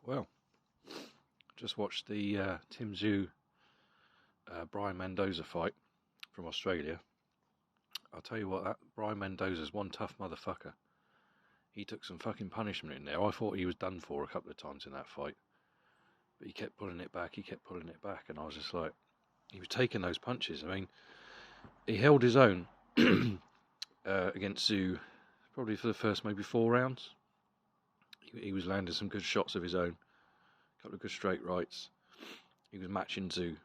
Well, just watched the Tszyu Brian Mendoza fight from Australia. I'll tell you what, that Brian Mendoza's one tough motherfucker. He took some fucking punishment in there. I thought he was done for a couple of times in that fight. But he kept pulling it back, and I was just like, he was taking those punches. I mean, he held his own against Tszyu probably for the first maybe 4 rounds. He was landing some good shots of his own, a couple of good straight rights. He was matching Tszyu,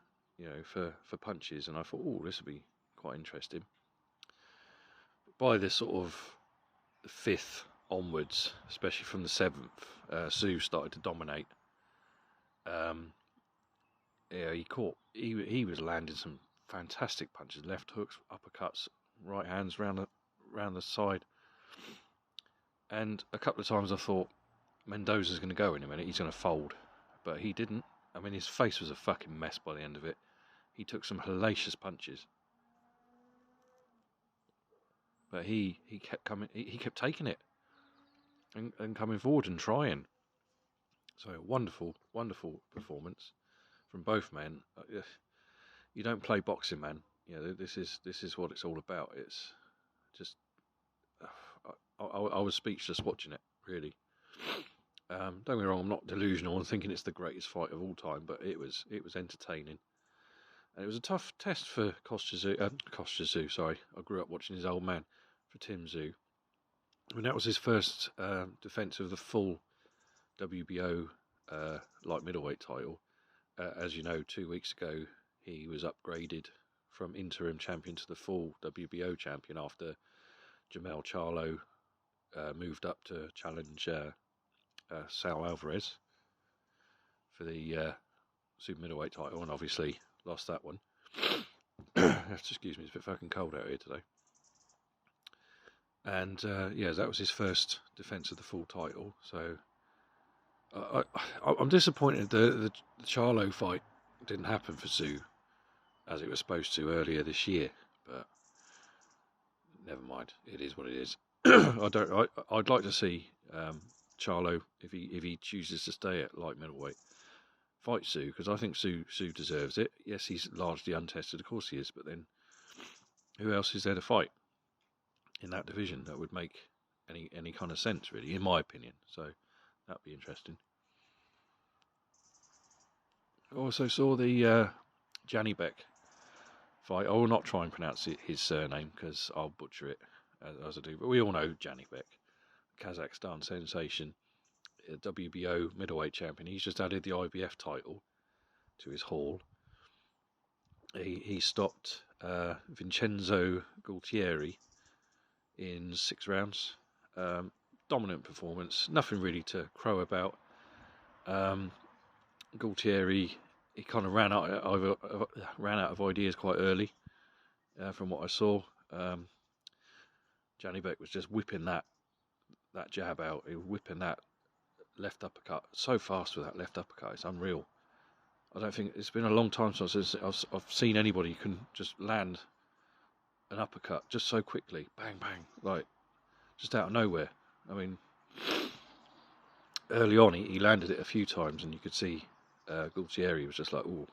for punches, and I thought, oh, this will be quite interesting. But by the sort of the 5th onwards, especially from the 7th, Tszyu started to dominate. He was landing some fantastic punches, left hooks, uppercuts, right hands round the side. And a couple of times I thought, Mendoza's going to go in a minute, he's going to fold. But he didn't. I mean, his face was a fucking mess by the end of it. He took some hellacious punches. But he kept coming, he kept taking it. And coming forward and trying. So, wonderful, wonderful performance from both men. You don't play boxing, man. This is what it's all about. It's just, I was speechless watching it, really. Don't get me wrong, I'm not delusional and thinking it's the greatest fight of all time, but it was entertaining. And it was a tough test for Tszyu, sorry. I grew up watching his old man, for Tszyu. I mean, that was his first defence of the full WBO light middleweight title. As you know, 2 weeks ago, he was upgraded from interim champion to the full WBO champion after Jamel Charlo moved up to challenge Sal Alvarez for the super middleweight title, and obviously lost that one. Excuse me, it's a bit fucking cold out here today. And that was his first defence of the full title. So I'm disappointed the Charlo fight didn't happen for Tszyu as it was supposed to earlier this year, but never mind. It is what it is. I'd like to see Charlo, if he chooses to stay at light middleweight, fight Tszyu, because I think Tszyu deserves it. Yes, he's largely untested, of course he is, but then who else is there to fight in that division that would make any kind of sense, really, in my opinion? So that'd be interesting. I also saw the Janibek fight. I will not try and pronounce his surname because I'll butcher it as I do, but we all know Janibek, Kazakhstan sensation, WBO middleweight champion. He's just added the IBF title to his haul. He stopped Vincenzo Gautieri in 6 rounds. Dominant performance, nothing really to crow about. Gautieri, he kind of ran out of ideas quite early, from what I saw. Janibek was just whipping that jab out, whipping that left uppercut so fast with that left uppercut. It's unreal. I don't think it's been a long time since I've seen anybody who can just land an uppercut just so quickly, bang bang, like just out of nowhere. I mean, early on he landed it a few times, and you could see Gautieri was just like, "Oh,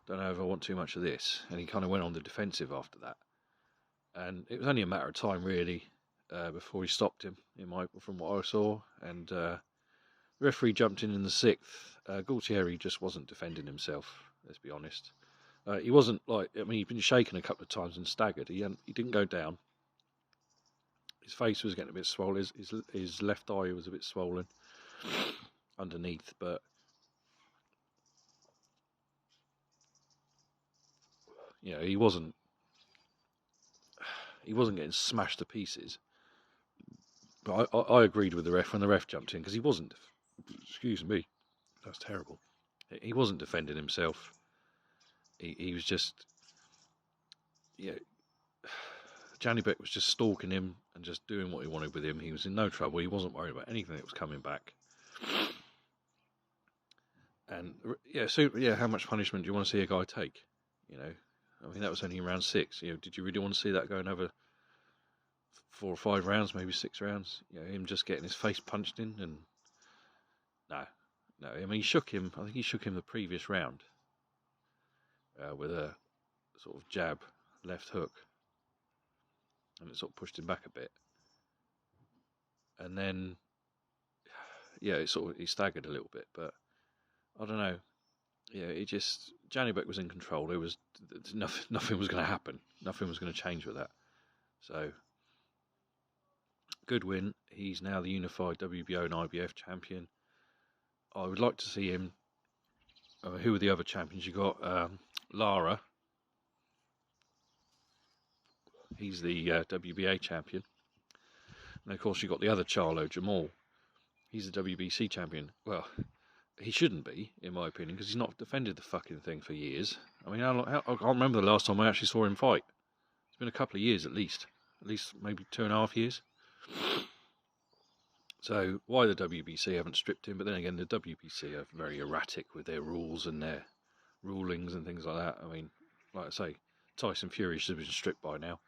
don't know if I want too much of this," and he kind of went on the defensive after that. And it was only a matter of time, really, before he stopped him, from what I saw. And the referee jumped in the 6th. Gautieri just wasn't defending himself, let's be honest. He wasn't he'd been shaken a couple of times and staggered. He didn't go down. His face was getting a bit swollen. His left eye was a bit swollen underneath, but he wasn't getting smashed to pieces. But I agreed with the ref when the ref jumped in, because he wasn't. Excuse me, that's terrible. He wasn't defending himself. He was just, Janibek was just stalking him and just doing what he wanted with him. He was in no trouble. He wasn't worried about anything that was coming back. And how much punishment do you want to see a guy take? I mean, that was only in round 6. Did you really want to see that going over 4 or 5 rounds, maybe 6 rounds? Him just getting his face punched in, and no, No, I mean he shook him. I think he shook him the previous round with a sort of jab, left hook, and it sort of pushed him back a bit. And then, yeah, he staggered a little bit, but I don't know. Yeah, Janibek was in control. There was nothing was going to happen. Nothing was going to change with that. So, good win. He's now the unified WBO and IBF champion. I would like to see him. Who are the other champions? You got Lara. He's the WBA champion. And of course, you got the other Charlo, Jamal. He's the WBC champion. Well, he shouldn't be, in my opinion, because he's not defended the fucking thing for years. I mean, I can't remember the last time I actually saw him fight. It's been a couple of years at least maybe 2.5 years. So why the WBC haven't stripped him? But then again, the WBC are very erratic with their rules and their rulings and things like that. I mean, like I say, Tyson Fury should have been stripped by now,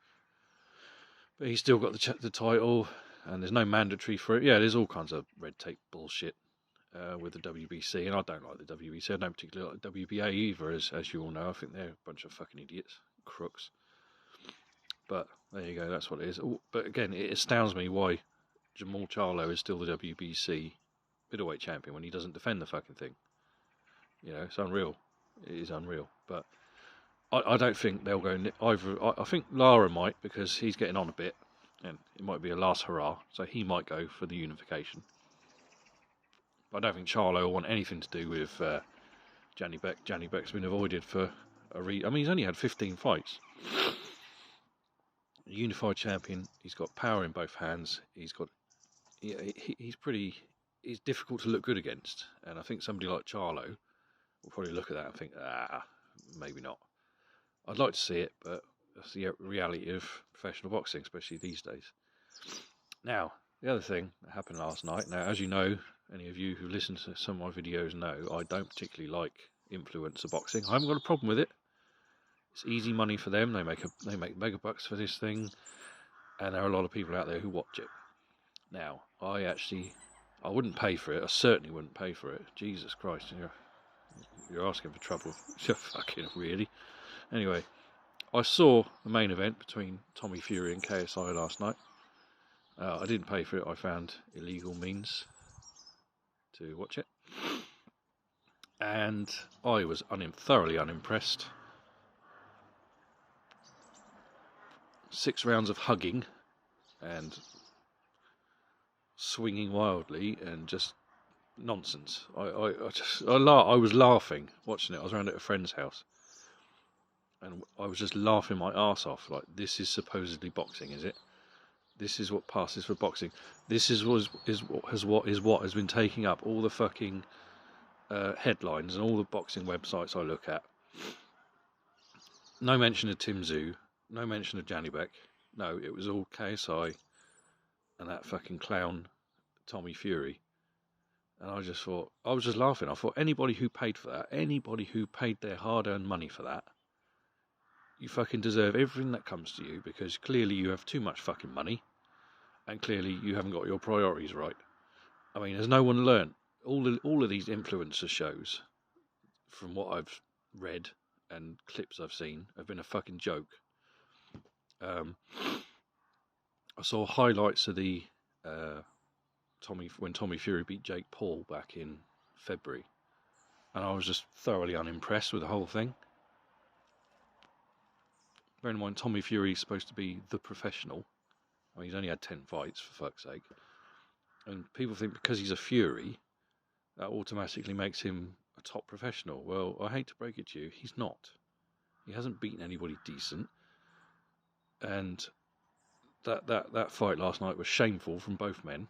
but he's still got the title, and there's no mandatory for it. Yeah, there's all kinds of red tape bullshit with the WBC, and I don't like the WBC. I don't particularly like the WBA either, as you all know. I think they're a bunch of fucking idiots, crooks. But there you go, that's what it is. But again, it astounds me why Jamal Charlo is still the WBC middleweight champion when he doesn't defend the fucking thing. You know, it's unreal. It is unreal. But I don't think they'll go either. I think Lara might, because he's getting on a bit, and it might be a last hurrah, so he might go for the unification. But I don't think Charlo will want anything to do with Janibek. Janibek's been avoided for I mean, he's only had 15 fights. Unified champion. He's got power in both hands. He's difficult to look good against, and I think somebody like Charlo will probably look at that and think, maybe not. I'd like to see it, but that's the reality of professional boxing, especially these days. Now, the other thing that happened last night. Now, as you know, any of you who listen to some of my videos know, I don't particularly like influencer boxing. I haven't got a problem with it. It's easy money for them. They make mega bucks for this thing, and there are a lot of people out there who watch it. Now, I wouldn't pay for it. I certainly wouldn't pay for it. Jesus Christ, you're asking for trouble. Fucking really. Anyway, I saw the main event between Tommy Fury and KSI last night. I didn't pay for it. I found illegal means to watch it, and I was thoroughly unimpressed. 6 rounds of hugging and swinging wildly and just nonsense. I was laughing watching it. I was around at a friend's house, and I was just laughing my arse off. Like, this is supposedly boxing, is it? This is what passes for boxing. This is what has been taking up all the fucking headlines and all the boxing websites I look at. No mention of Tszyu. No mention of Janibek. No, it was all KSI and that fucking clown Tommy Fury. And I was just laughing. I thought, anybody who paid for that, anybody who paid their hard-earned money for that, you fucking deserve everything that comes to you, because clearly you have too much fucking money, and clearly you haven't got your priorities right. I mean, has no one learnt? All of these influencer shows, from what I've read and clips I've seen, have been a fucking joke. I saw highlights of the when Tommy Fury beat Jake Paul back in February, and I was just thoroughly unimpressed with the whole thing. Bear in mind, Tommy Fury is supposed to be the professional. I mean, he's only had 10 fights, for fuck's sake. And people think because he's a Fury, that automatically makes him a top professional. Well, I hate to break it to you, he's not. He hasn't beaten anybody decent. And that fight last night was shameful from both men,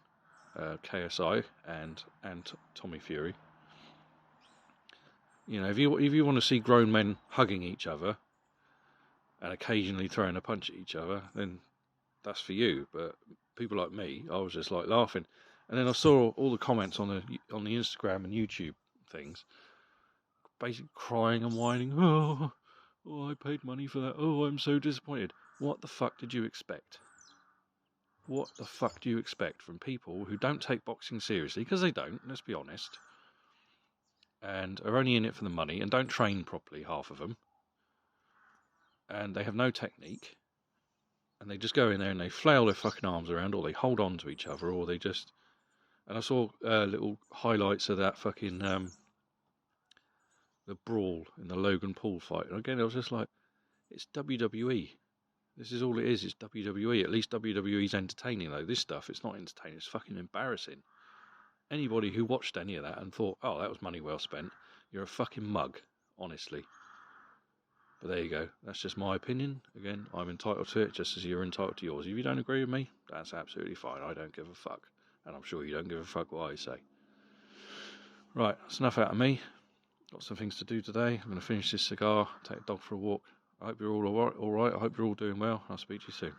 KSI and Tommy Fury. You know, if you want to see grown men hugging each other and occasionally throwing a punch at each other, then that's for you. But people like me, I was just like laughing. And then I saw all the comments on the Instagram and YouTube things, basically crying and whining. Oh, I paid money for that. Oh, I'm so disappointed. What the fuck did you expect? What the fuck do you expect from people who don't take boxing seriously? Because they don't, let's be honest. and are only in it for the money and don't train properly, half of them, and they have no technique, and they just go in there and they flail their fucking arms around, or they hold on to each other, or they just... And I saw little highlights of that fucking the brawl in the Logan Paul fight, and again I was just like, it's WWE. This is all it is. It's WWE. At least WWE's entertaining, though. This stuff, it's not entertaining. It's fucking embarrassing. Anybody who watched any of that and thought, oh, that was money well spent, you're a fucking mug, honestly. But there you go. That's just my opinion. Again, I'm entitled to it, just as you're entitled to yours. If you don't agree with me, that's absolutely fine. I don't give a fuck. And I'm sure you don't give a fuck what I say. Right, that's enough out of me. Got some things to do today. I'm going to finish this cigar, take the dog for a walk. I hope you're all right. I hope you're all doing well. I'll speak to you soon.